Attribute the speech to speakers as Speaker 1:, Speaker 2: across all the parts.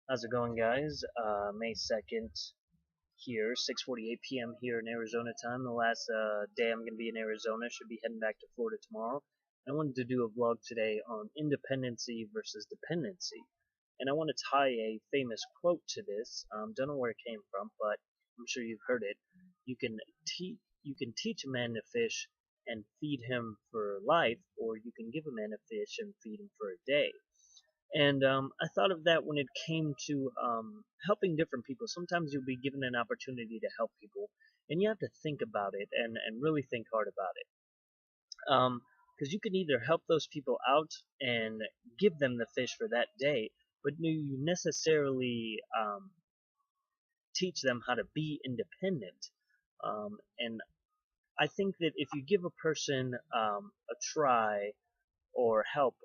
Speaker 1: How's it going, guys? May 2nd here, 6:48 p.m. here in Arizona time. The last day I'm going to be in Arizona. Should be heading back to Florida tomorrow. I wanted to do a vlog today on independency versus dependency. And I want to tie a famous quote to this. Don't know where it came from, but I'm sure you've heard it. You can teach a man to fish and feed him for life, or you can give a man a fish and feed him for a day. And I thought of that when it came to helping different people. Sometimes you'll be given an opportunity to help people, and you have to think about it and really think hard about it. Because you can either help those people out and give them the fish for that day, but do you necessarily teach them how to be independent? And I think that if you give a person a try or help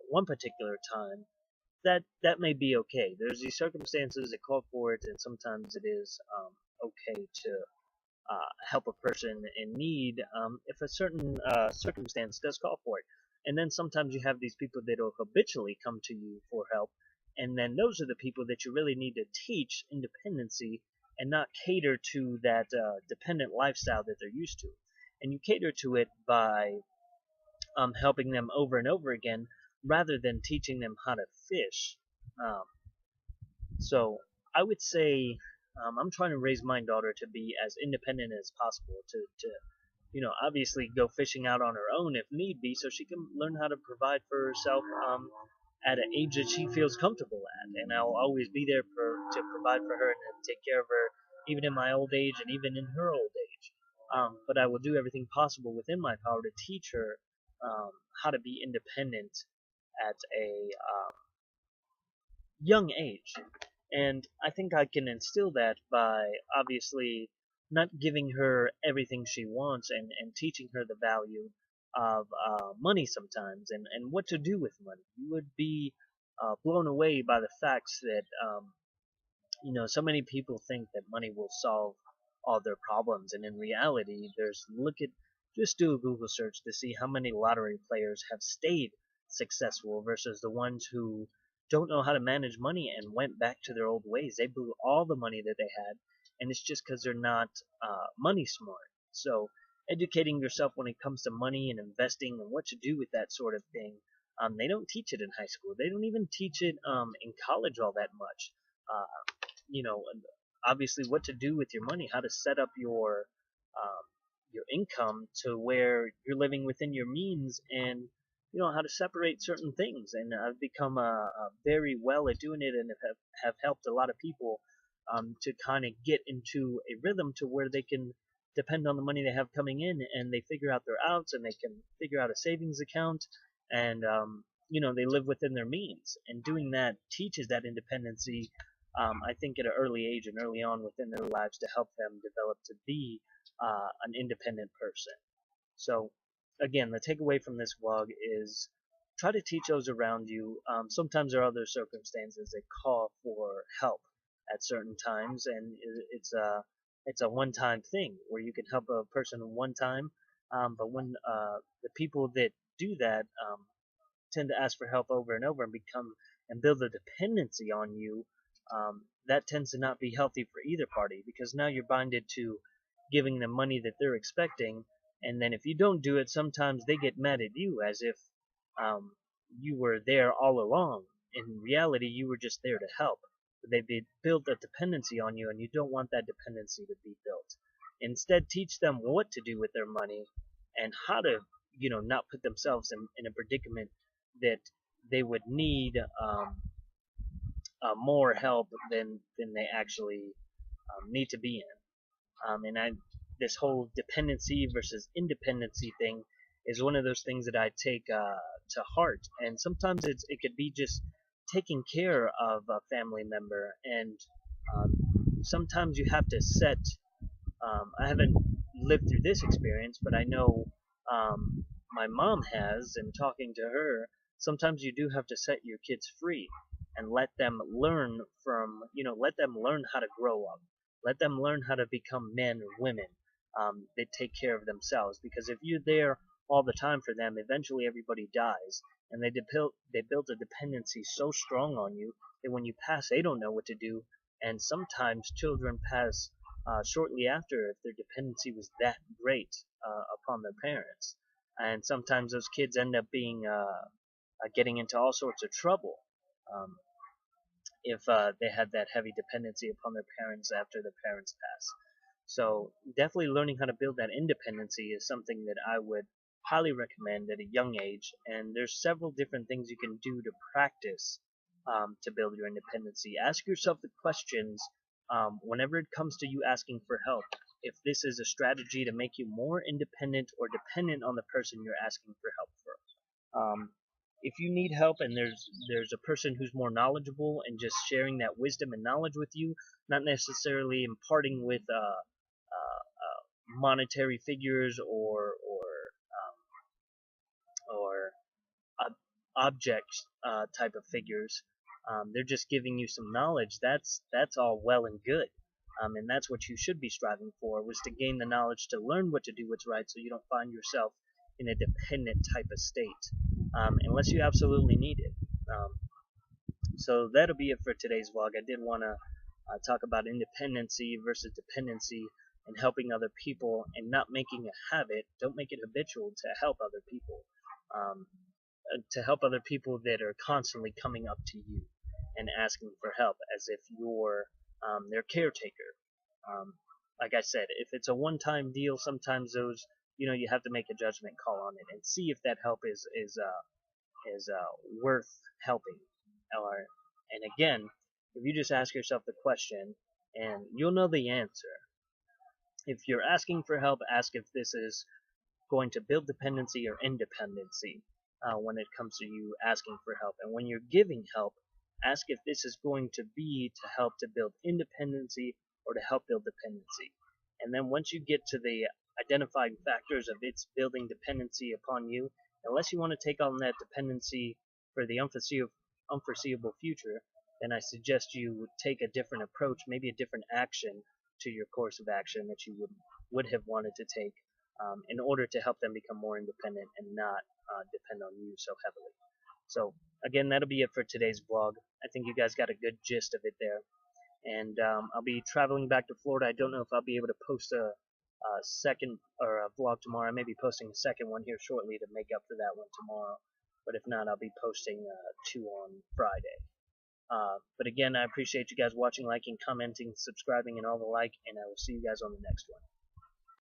Speaker 1: one particular time, that may be okay. There's these circumstances that call for it, and sometimes it is okay to help a person in need if a certain circumstance does call for it. And then sometimes you have these people that will habitually come to you for help, and then those are the people that you really need to teach independency and not cater to that dependent lifestyle that they're used to. And you cater to it by helping them over and over again rather than teaching them how to fish. Um, so I would say I'm trying to raise my daughter to be as independent as possible, to obviously go fishing out on her own if need be, so she can learn how to provide for herself at an age that she feels comfortable at. And I'll always be there to provide for her and take care of her, even in my old age and even in her old age. But I will do everything possible within my power to teach her how to be independent at a young age. And I think I can instill that by obviously not giving her everything she wants, and teaching her the value of money sometimes, and what to do with money. You would be blown away by the facts that so many people think that money will solve all their problems, and in reality, just do a Google search to see how many lottery players have stayed successful versus the ones who don't know how to manage money and went back to their old ways. They blew all the money that they had, and it's just because they're not money smart. So educating yourself when it comes to money and investing and what to do with that sort of thing, they don't teach it in high school. They don't even teach it in college all that much. Obviously what to do with your money, how to set up your income to where you're living within your means, and how to separate certain things. And I've become very well at doing it, and have helped a lot of people to kind of get into a rhythm to where they can depend on the money they have coming in, and they figure out their outs, and they can figure out a savings account, and they live within their means. And doing that teaches that independency, I think, at an early age and early on within their lives, to help them develop to be an independent person. So, again, the takeaway from this vlog is try to teach those around you. Sometimes there are other circumstances that call for help at certain times, and it's a one-time thing where you can help a person one time. But when the people that do that tend to ask for help over and over and become and build a dependency on you, that tends to not be healthy for either party, because now you're binded to giving them money that they're expecting, and then if you don't do it, sometimes they get mad at you as if um, you were there all along. In reality, you were just there to help. But they built a dependency on you, and you don't want that dependency to be built. Instead, teach them what to do with their money and how to, not put themselves in a predicament that they would need more help than they actually need to be in. This whole dependency versus independency thing is one of those things that I take to heart. And sometimes it could be just taking care of a family member, and um, sometimes you have to set. I haven't lived through this experience, but I know my mom has, and talking to her, sometimes you do have to set your kids free and let them learn let them learn how to grow up. Let them learn how to become men or women that take care of themselves. Because if you're there all the time for them, eventually everybody dies, and they built a dependency so strong on you that when you pass, they don't know what to do, and sometimes children pass shortly after if their dependency was that great upon their parents, and sometimes those kids end up being getting into all sorts of trouble. Um, if they had that heavy dependency upon their parents after their parents pass. So definitely learning how to build that independency is something that I would highly recommend at a young age. And there's several different things you can do to practice to build your independency. Ask yourself the questions whenever it comes to you asking for help. If this is a strategy to make you more independent or dependent on the person you're asking for help for. If you need help and there's a person who's more knowledgeable and just sharing that wisdom and knowledge with you, not necessarily imparting with monetary figures or objects type of figures, they're just giving you some knowledge. That's all well and good. And that's what you should be striving for, was to gain the knowledge to learn what to do what's right so you don't find yourself in a dependent type of state, unless you absolutely need it. So that'll be it for today's vlog. I did want to talk about independency versus dependency and helping other people and not making a habit. Don't make it habitual to help other people. Um, to help other people that are constantly coming up to you and asking for help as if you're their caretaker. Um, like I said, if it's a one-time deal, sometimes those, you have to make a judgment call on it and see if that help is worth helping. Or, and again, if you just ask yourself the question, and you'll know the answer. If you're asking for help, ask if this is going to build dependency or independency when it comes to you asking for help. And when you're giving help, ask if this is going to be to help to build independency or to help build dependency. And then once you get to the identifying factors of its building dependency upon you, unless you want to take on that dependency for the unforeseeable future, then I suggest you take a different approach, maybe a different action to your course of action that you would have wanted to take in order to help them become more independent and not depend on you so heavily. So again, that'll be it for today's vlog. I think you guys got a good gist of it there. And I'll be traveling back to Florida. I don't know if I'll be able to post a second or a vlog tomorrow. I may be posting a second one here shortly to make up for that one tomorrow. But if not, I'll be posting 2 on Friday. But again, I appreciate you guys watching, liking, commenting, subscribing, and all the like, and I will see you guys on the next one.